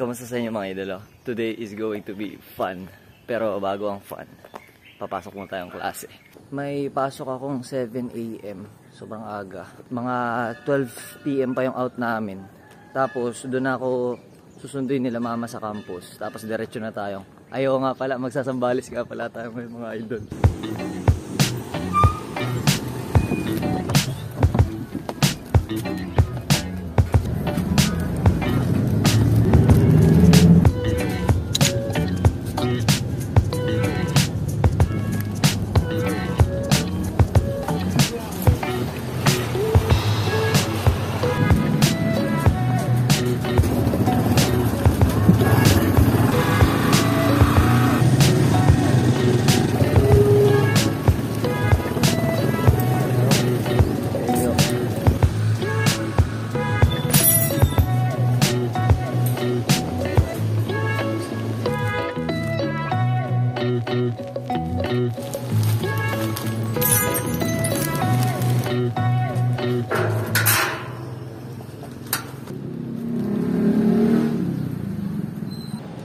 Kamusta sa inyo mga idolo? Today is going to be fun. Pero bago ang fun, papasok mo tayong klase. May pasok akong 7 AM. Sobrang aga. Mga 12 PM pa yung out namin. Tapos doon ako susunduin nila mama sa campus. Tapos diretso na tayo. Ayaw nga pala, magsasambalis nga pala tayo mga idol.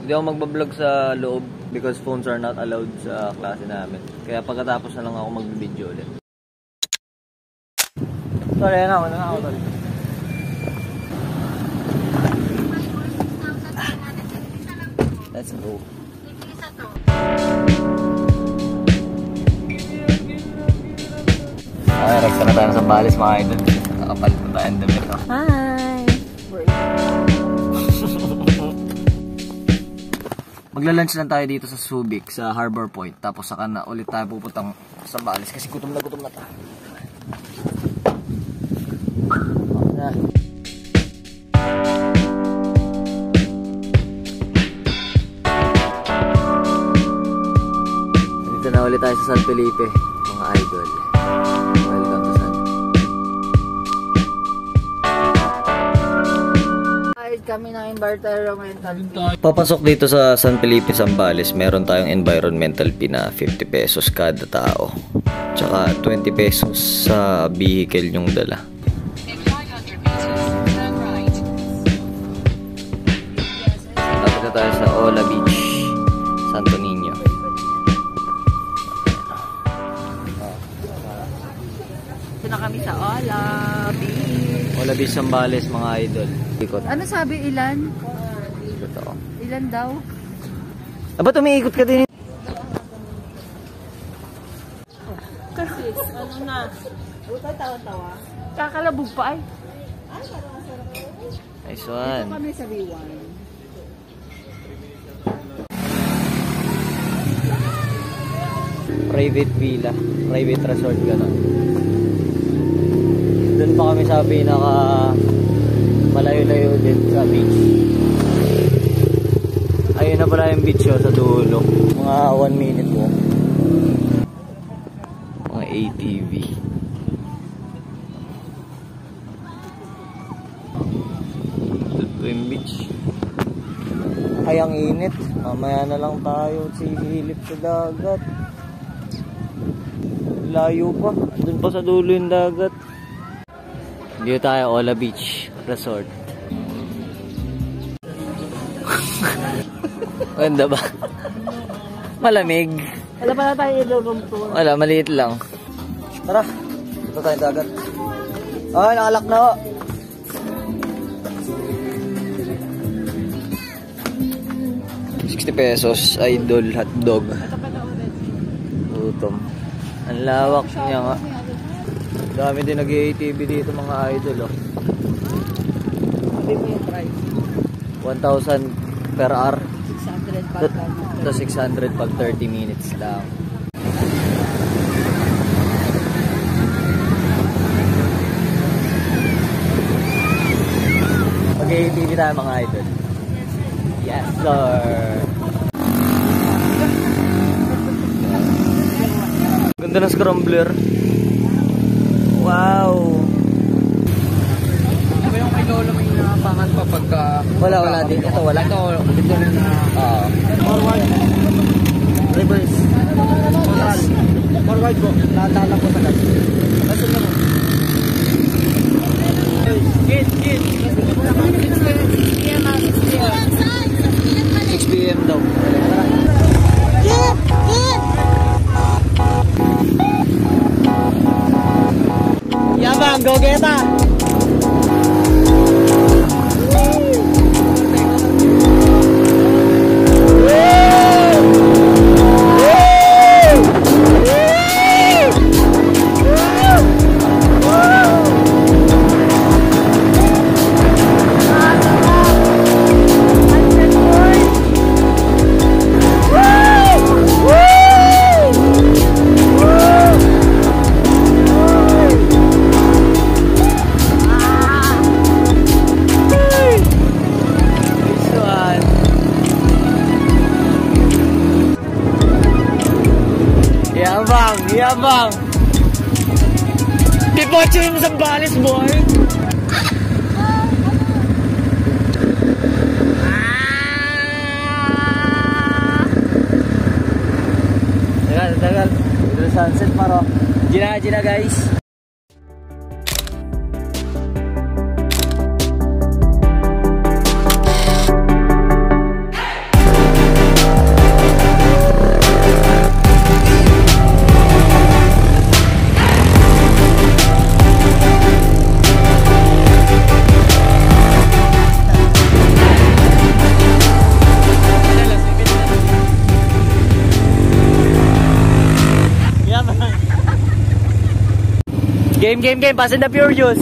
Hindi ako magbablog sa loob because phones are not allowed sa klase namin. Kaya pagkatapos na lang ako mag-video ulit. Sorry, na ako. Let's go. Okay, next na tayo sa Sambales mga idol. Nakapalit na tayo ang damit. Hi! Magla-lunch lang tayo dito sa Subic, sa Harbor Point. Tapos saka na ulit tayo pupuntang sa Sambales kasi gutom na tayo. Dito na ulit tayo sa San Felipe, mga idol. Welcome to San. Kami ng environmental. Papasok dito sa San Felipe, Sambales, meron tayong environmental fee na 50 pesos kada tao. Tsaka 20 pesos sa vehicle yung dala. Lapit na tayo sa Ola Beach, Santo Niño. Ito na kami sa Ola Beach. Ola Beach, Sambales, mga idol. Ikot. Ano sabi, ilan? Totoo. Ilan daw? Ba't umiikot ka din? Kasi, ano na? Tawa-tawa. Kakalabog pa ay. Nice one. Ito kami sa B1. Private villa, private resort gano'n. Doon pa kami sa pinaka malayo-layo din sa beach. Ayun na pala yung beach sa dulo. Mga 1 minute walk. Mga ATV. Ito yung beach. Ay, ang init. Mamaya na lang tayo sihilip sa dagat. Layo pa. Doon pa sa dulo yung dagat. Dito tayo, Ola Beach Resort. Ganda ba? Malamig. Wala pa na tayo ilulong to. Wala, maliit lang. Tara, ito tayong dagat. Ay, nakalak na ho. ₱60, idol hotdog. Gutom. Ang lawak niya nga. Dami din nag-ATV dito mga idol. Oh. Sabi mo yung price. 1,000 per hour. 600 pag to 600 pag 30 minutes lang. Mag-ATV tayo mga idol. Yes sir. Ganda ng scrambler. Wow. Ano yung kay Lolo may inapangan pa pagka... Wala din. Ito wala. Dito rin na... Forward. Reverse. Forward ko. Natala ko sa gas. Nasaan na mo? Get. 6 PM daw. Yabang, go geta! Yabang! Di ba mo sa balis, boy? Tagal. Ito sunset paro. Gina guys. Game, Fast and the Furious.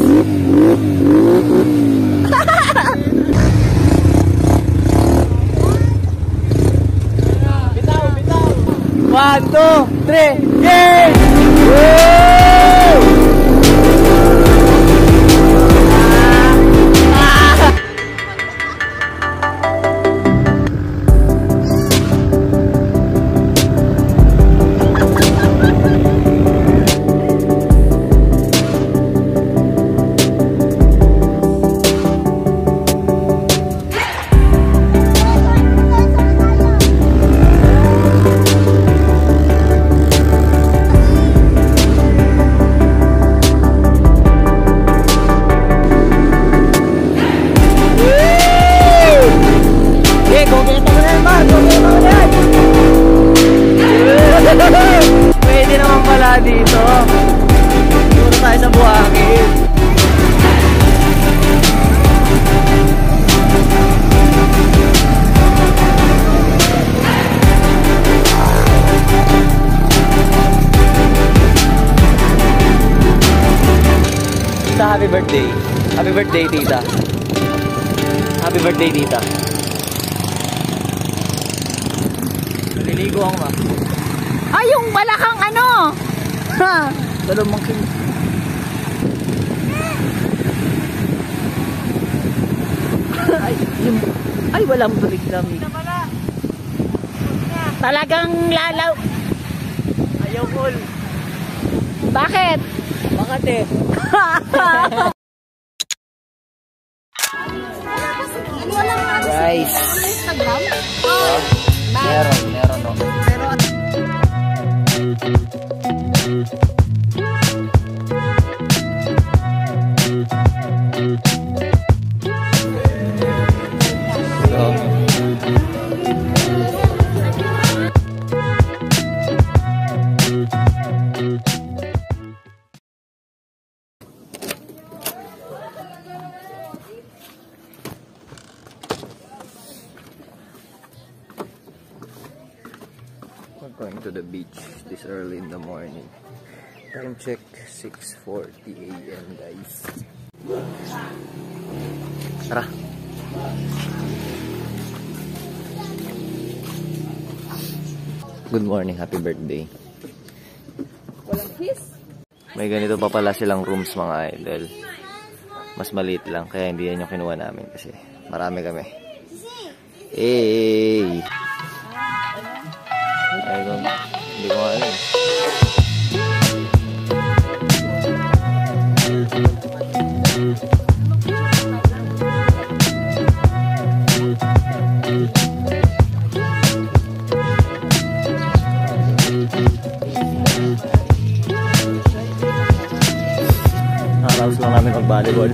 Bitaw. 1, 2, 3, game! Woo! Pwede naman pala dito. Puro tayo sa buhangin. Tita, happy birthday. Happy birthday, tita. Happy birthday, tita. Naliligo ako, ma. Ay, yung balakang ano? Ha? Dalawang king. Ay, walang lamig. Talagang lalaw. Ayaw, Paul. Bakit? Bakit eh? Guys. Meron no. We're going to the beach this early in the morning. Time check 6:40 AM, guys. Tara. Good morning, happy birthday. Walang kiss? May ganito pa pala silang rooms, mga idol. Mas maliit lang, kaya hindi yan yung kinuha namin kasi marami kami. Hey! Hindi ko alam. Nakaraos lang namin mag-volleyball.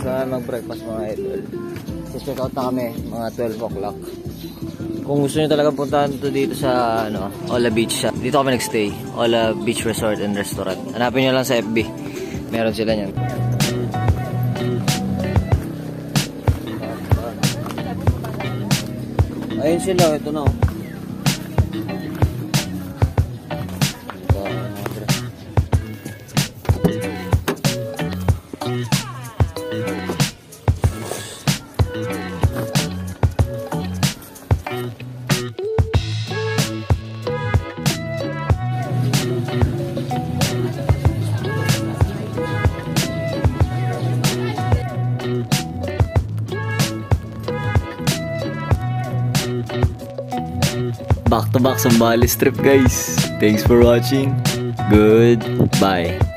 Sa mag-breakfast mga idol. So check out na kami mga 12 o'clock. Kung gusto nyo talaga puntahan to dito sa Ola Beach. Dito kami nagstay. Ola Beach Resort and Restaurant. Hanapin nyo lang sa FB. Meron sila nyan. Ayun sila. Ito na oh. Back to back Zambales trip guys. Thanks for watching. Goodbye.